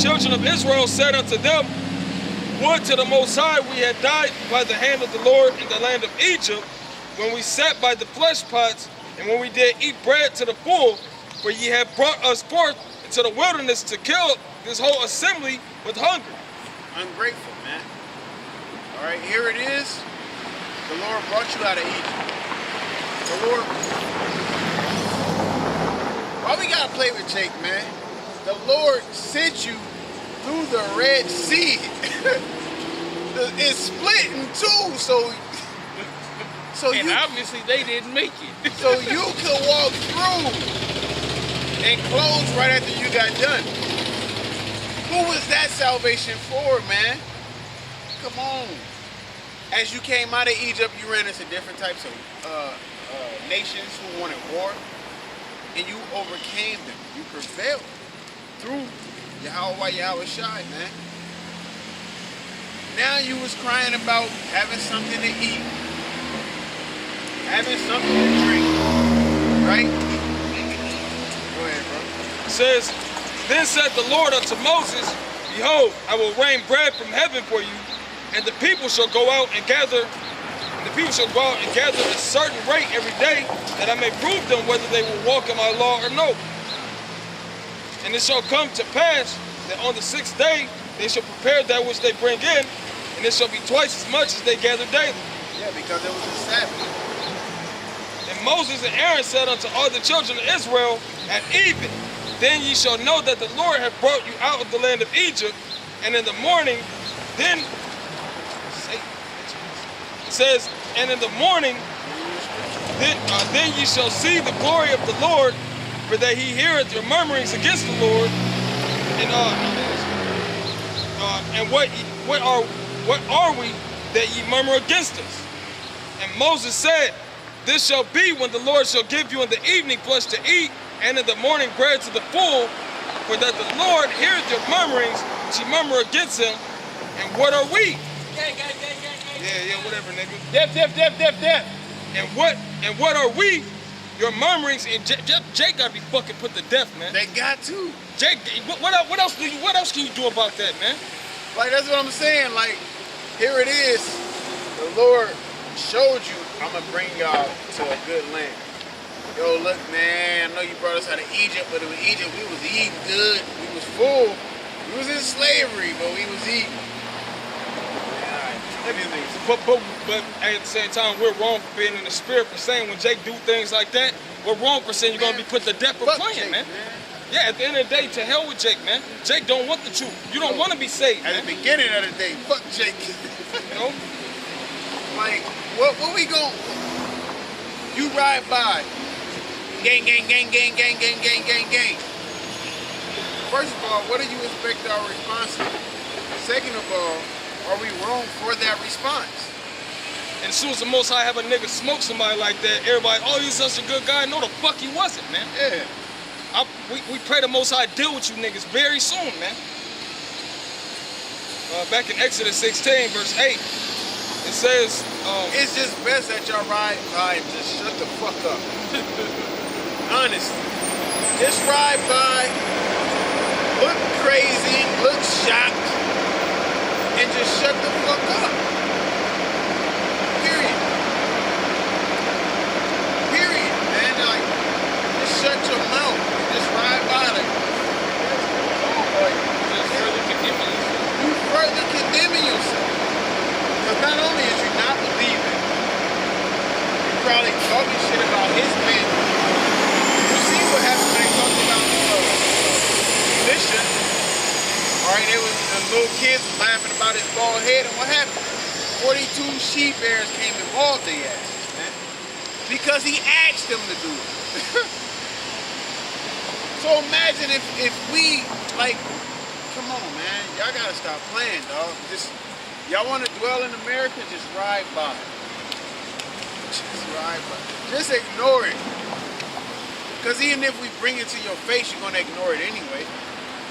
children of Israel said unto them, would to the Most High we had died by the hand of the Lord in the land of Egypt, when we sat by the flesh pots, and when we did eat bread to the full, for ye have brought us forth into the wilderness to kill this whole assembly with hunger. Ungrateful, man. All right, here it is. The Lord brought you out of Egypt. The Lord... Why we gotta play with Jake, man? The Lord sent you through the Red Sea. It's split in two, so and you obviously they didn't make it. so you could walk through and close right after you got done. Who was that salvation for, man? Come on. As you came out of Egypt, you ran into different types of nations who wanted war, and you overcame them. You prevailed through Yahweh Shai, man. Now you was crying about having something to eat, having something to drink, right? Go ahead, bro. It says, then said the Lord unto Moses, behold, I will rain bread from heaven for you, and the people shall go out and gather, at a certain rate every day, that I may prove them whether they will walk in my law or no. And it shall come to pass that on the 6th day they shall prepare that which they bring in, and it shall be twice as much as they gather daily. Yeah, because it was a Sabbath. And Moses and Aaron said unto all the children of Israel, at even, then ye shall know that the Lord hath brought you out of the land of Egypt, and in the morning, then, it says, and in the morning, then ye shall see the glory of the Lord, for that he heareth your murmurings against the Lord. And what are we that ye murmur against us? And Moses said, this shall be when the Lord shall give you in the evening flesh to eat, and in the morning bread to the full, for that the Lord heareth your murmurings, which ye murmur against him. And what are we? Yeah, whatever, nigga. Death. And what are we? Your murmurings, and Jake gotta be fucking put to death, man. They got to. Jake, what else can you do about that, man? Like, that's what I'm saying. Like, here it is. The Lord showed you, I'm gonna bring y'all to a good land. Yo, look, man, I know you brought us out of Egypt, but in Egypt we was eating good. We was full. We was in slavery, but we was eating. But at the same time, we're wrong for being in the spirit for saying when Jake do things like that, we're wrong for saying you're gonna be put to death for playing, Jake, man. Yeah, at the end of the day, to hell with Jake, man. Jake don't want the truth. You don't want to be saved, At man. the beginning of the day, fuck Jake. You know? Like, what we gon' you ride by, gang. First of all, what do you expect our response to? Second of all, are we wrong for that response? And as soon as the Most High have a nigga smoke somebody like that, everybody, oh, he's such a good guy. No, the fuck he wasn't, man. Yeah. We pray the Most High deal with you niggas very soon, man. Back in Exodus 16, verse 8, it says... it's just best that y'all ride by and just shut the fuck up. Honestly. Just ride by, look crazy, look shocked, and just shut the fuck up. Period, man. Like, just shut your mouth. Just ride by like, you further condemning yourself. Because not only is you not believing, you're probably talking shit about his man. You see what happened when they talked about Elisha. Alright, there was the little kids laughing about his bald head, and what happened? 42 sheep heirs came and mauled their asses, man. Because he asked them to do it. So imagine if we, like, come on, man. Y'all gotta stop playing, dog. Y'all wanna dwell in America? Just ride by. Just ride by. Just ignore it. Because even if we bring it to your face, you're gonna ignore it anyway.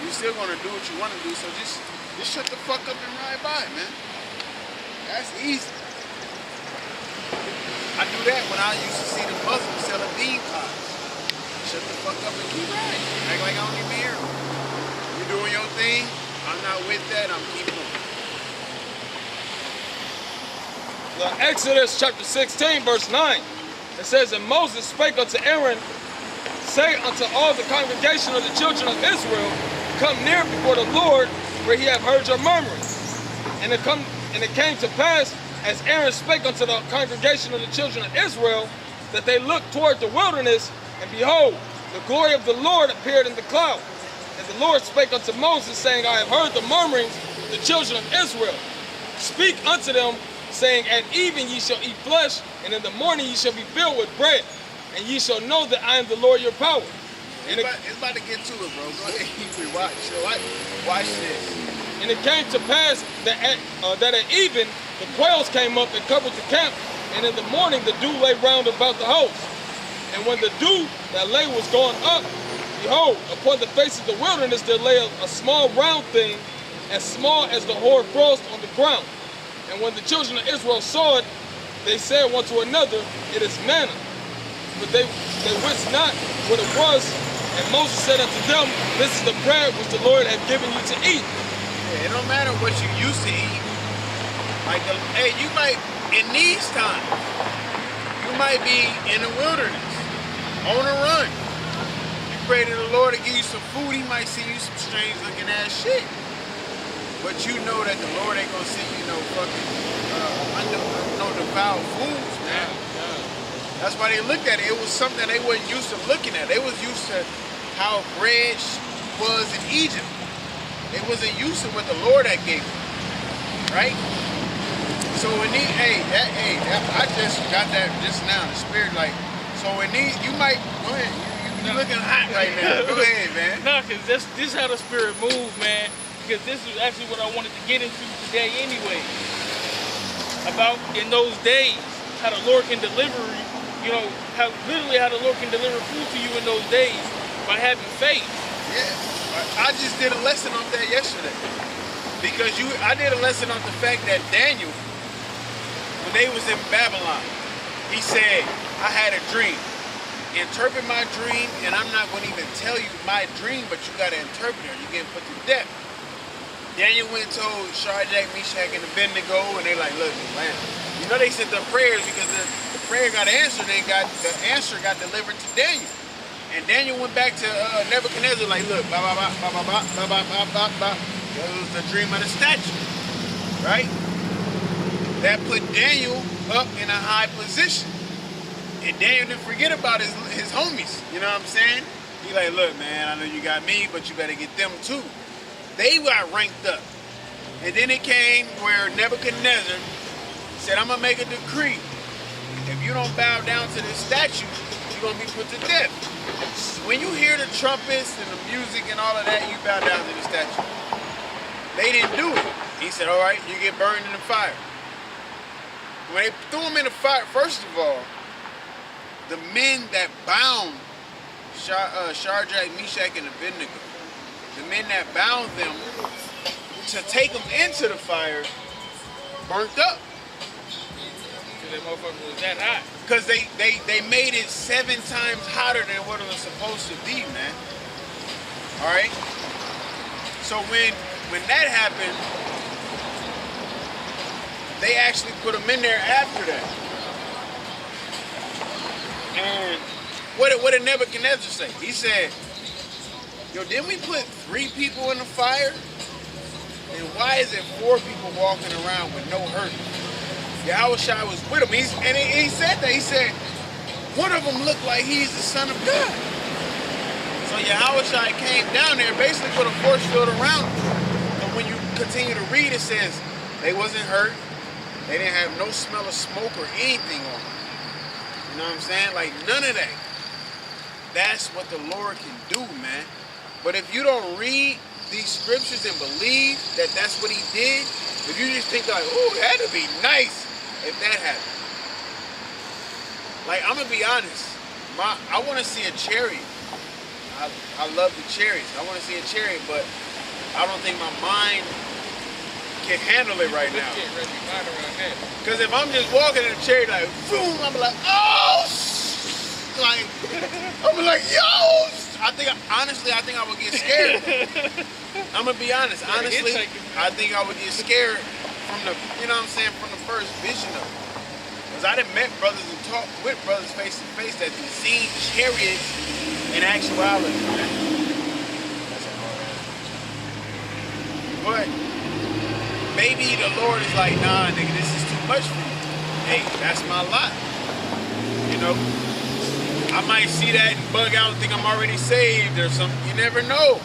You're still gonna do what you wanna do, so just shut the fuck up and ride by, man. That's easy. I do that when I used to see the Muslims selling bean pies. Shut the fuck up and keep riding. Act like I don't even hear them. You doing your thing, with that, I'm keeping on. Exodus chapter 16, verse 9. It says, and Moses spake unto Aaron, say unto all the congregation of the children of Israel, come near before the Lord, for he hath heard your murmuring. And it came to pass, as Aaron spake unto the congregation of the children of Israel, that they looked toward the wilderness, and behold, the glory of the Lord appeared in the cloud. And the Lord spake unto Moses, saying, I have heard the murmurings of the children of Israel. Speak unto them, saying, at even ye shall eat flesh, and in the morning ye shall be filled with bread, and ye shall know that I am the Lord your power. And It's about to get to it, bro. Go ahead, keep it. Watch this. And it came to pass that at even the quails came up and covered the camp, and in the morning the dew lay round about the host. And when the dew that lay was gone up, behold, upon the face of the wilderness there lay a small round thing, as small as the hoar frost on the ground. And when the children of Israel saw it, they said one to another, it is manna. But they wist not what it was. And Moses said unto them, this is the bread which the Lord hath given you to eat. Yeah, it don't matter what you used to eat. Hey, you might, in these times, you might be in the wilderness, on a run. You pray to the Lord to give you some food, he might see you some strange looking ass shit. But you know that the Lord ain't gonna send you no fucking no defiled foods, man. That's why they looked at it. It was something they wasn't used to looking at. They was used to how bread was in Egypt. They wasn't used to what the Lord had gave them, right? So in these, I just got that just now. The spirit, like, so in these, you might go ahead. You looking hot right now. Go ahead, man. No, because this is how the spirit moves, man. Because this is actually what I wanted to get into today anyway. About in those days, how the Lord can deliver, how the Lord can deliver food to you in those days by having faith. Yeah, I just did a lesson on that yesterday. Because I did a lesson on the fact that Daniel, when they was in Babylon, he said, I had a dream. Interpret my dream, and I'm not going to even tell you my dream, but you got to interpret it or you're getting put to death. Daniel went and told Shadrach, Meshach, and Abednego, and they like, look, man, they said their prayers because the prayer got answered. The answer got delivered to Daniel. And Daniel went back to Nebuchadnezzar like, look, that was the dream of the statue, right? That put Daniel up in a high position. And Daniel didn't forget about his homies, you know what I'm saying? He like, look, man, I know you got me, but you better get them too. They got ranked up. And then it came where Nebuchadnezzar said, I'm going to make a decree. If you don't bow down to this statue, you're going to be put to death. When you hear the trumpets and the music and all of that, you bow down to the statue. They didn't do it. He said, all right, you get burned in the fire. When they threw him in the fire, first of all, the men that bound Shadrach, Meshach, and Abednego, the men that bound them to take them into the fire, burnt up. Because that motherfucker was that hot. Because they made it 7 times hotter than what it was supposed to be, man. All right? So when that happened, they actually put them in there after that. And what did Nebuchadnezzar say? He said, yo, didn't we put 3 people in the fire? And why is it 4 people walking around with no hurt? Yahushua was with him. He said that. He said, one of them looked like he's the son of God. So Yahushua came down there, basically put a force field around him. But when you continue to read, it says they wasn't hurt. They didn't have no smell of smoke or anything on them. You know what I'm saying? Like, none of that. That's what the Lord can do, man. But if you don't read these scriptures and believe that that's what he did, if you just think like, oh, that'd be nice if that happened. Like, I'm going to be honest. I want to see a chariot. I love the chariots. I want to see a chariot, but I don't think my mind can handle it right now. Because if I'm just walking in a chariot like, boom, I'm like, oh, like, I'm like, yo. Honestly, I think I would get scared. I'm gonna be honest. Yeah, Honestly, hitchhiking. I think I would get scared from the, you know what I'm saying, from the first vision of it. Because I done met brothers and talked with brothers face to face that have seen chariots in actuality. That's a hard ass. But maybe the Lord is like, nah, nigga, this is too much for you. Hey, that's my lot. You know? I might see that and bug out and think I'm already saved or something. You never know.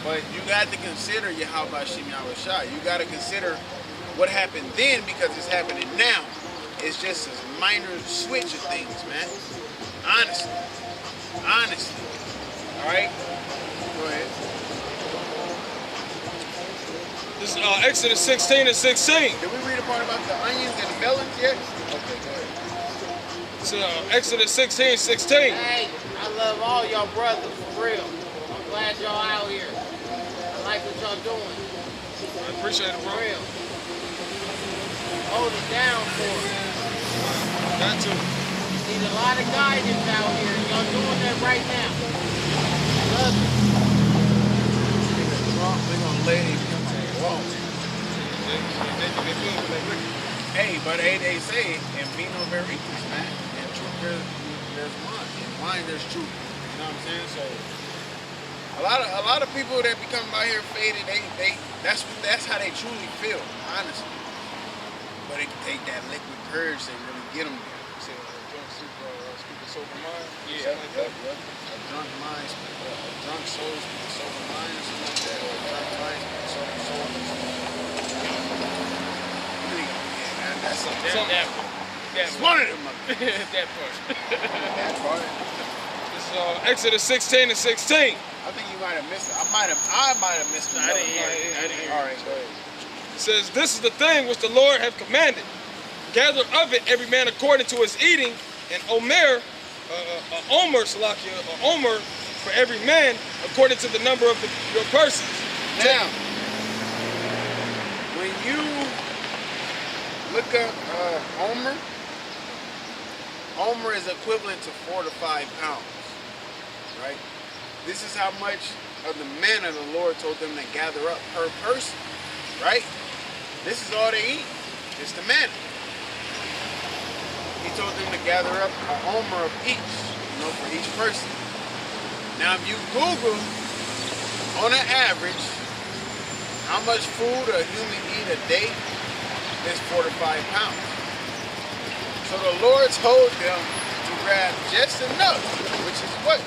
But you got to consider Yahweh Shem Yahushua. You got to consider what happened then because it's happening now. It's just a minor switch of things, man. Honestly. Honestly. All right? Go ahead. This is Exodus 16 and 16. Did we read a part about the onions and the melons yet? Okay, go ahead. It's Exodus 16, 16. Hey, I love all y'all brothers, for real. I'm glad y'all out here. I like what y'all doing, I appreciate it, for bro. real. Hold it down for us. Got to. Need a lot of guidance out here, and y'all doing that right now. Love it. We're going to let him walk. Hey, but they say, and vino veritas, man. In truth, there's wine. In wine, there's truth. You know what I'm saying? So, a lot of people that become out here faded, that's how they truly feel, honestly. But it can take that liquid courage to really get them there. Speaking sober mind. Yeah, a drunk mind, a drunk soul speaks a sober mind, or something like that, or a drunk mind speaks a sober soul. That's something. That It's one of them. that part. That part. This is Exodus 16 and 16. I think you might have missed it. I might have missed it. I didn't hear it. I didn't hear it. All right, go ahead. It says, this is the thing which the Lord hath commanded. Gather of it every man according to his eating, and omer for every man according to the number of your persons. Now, when you look up Omer is equivalent to 4 to 5 pounds, right? This is how much of the manna the Lord told them to gather up per person, right? This is all they eat. It's the manna. He told them to gather up an omer of each, for each person. Now, if you Google, on an average, how much food a human eat a day is 4 to 5 pounds. So the Lord told them to grab just enough, which is what?